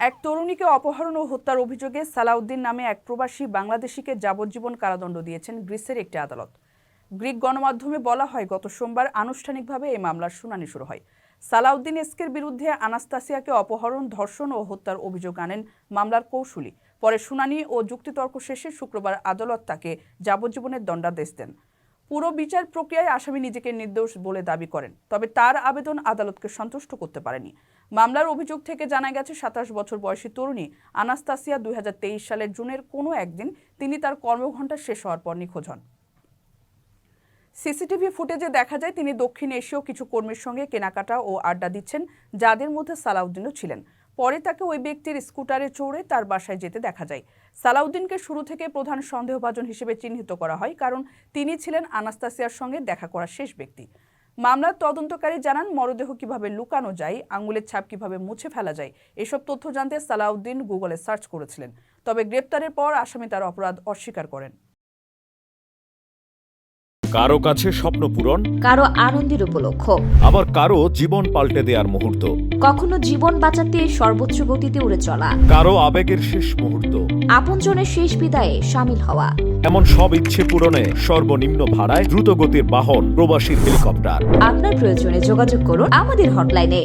এক তরুণীকে অপহরণ ও হত্যার অভিযোগে সালাউদ্দিন নামে এক প্রবাসী বাংলাদেশিকে যাবজ্জীবন কারাদণ্ড দিয়েছেন গ্রিসের একটি আদালত। গ্রিক গণমাধ্যমে বলা হয়, গত সোমবার আনুষ্ঠানিকভাবে এই মামলার শুনানি শুরু হয়। সালাউদ্দিন এসকের বিরুদ্ধে আনাস্তাসিয়াকে অপহরণ, ধর্ষণ ও হত্যার অভিযোগ আনেন মামলার কৌশলী। পরে শুনানি ও যুক্তিতর্ক শেষে শুক্রবার আদালত তাকে যাবজ্জীবনের দণ্ডাদেশ দেন। পুরো বিচার প্রক্রিয়ায় আসামি নিজেকে নির্দোষ বলে দাবি করেন, তবে তার আবেদন আদালতকে সন্তুষ্ট করতে পারেনি। মামলার অভিযোগ থেকে জানা গেছে, ২৭ বছর বয়সী তরুণী আনাস্তাসিয়া ২০২৩ সালের জুনের কোনো একদিন তিনি তার কর্মঘণ্টা শেষ হওয়ার পর নিখোঁজ হন। সিসিটিভি ফুটেজে দেখা যায় তিনি দক্ষিণ এশীয় কিছু কর্মীর সঙ্গে কেনাকাটা ও আড্ডা দিচ্ছেন, যাদের মধ্যে সালাউদ্দিনও ছিলেন। পরে তাকে ওই ব্যক্তির স্কুটারে চড়ে তার বাসায় যেতে দেখা যায়। সালাউদ্দিনকে শুরু থেকে প্রধান সন্দেহভাজন হিসেবে চিহ্নিত করা হয়, কারণ তিনি ছিলেন আনাস্তাসিয়ার সঙ্গে দেখা করা শেষ ব্যক্তি। মামলার তদন্তকারী জানান, মরদেহ কিভাবে লুকানো যায়, আঙুলের ছাপ কিভাবে মুছে ফেলা যায়, এসব তথ্য জানতে সালাউদ্দিন গুগলে সার্চ করেছিলেন। তবে গ্রেপ্তারের পর আসামি তার অপরাধ অস্বীকার করেন। কারো কাছে স্বপ্ন পূরণ, কারো আনন্দের উপলক্ষ, আবার কারো জীবন পাল্টে দেওয়ার মুহূর্ত, কখনো জীবন বাঁচাতে সর্বোচ্চ গতিতে উড়ে চলা, কারো আবেগের শেষ মুহূর্ত, আপনজনের শেষ বিদায়ে সামিল হওয়া। এমন সব ইচ্ছে পূরণে সর্বনিম্ন ভাড়ায় দ্রুতগতির বাহন প্রবাসী হেলিকপ্টার। আপনার প্রয়োজনে যোগাযোগ করুন আমাদের হটলাইনে।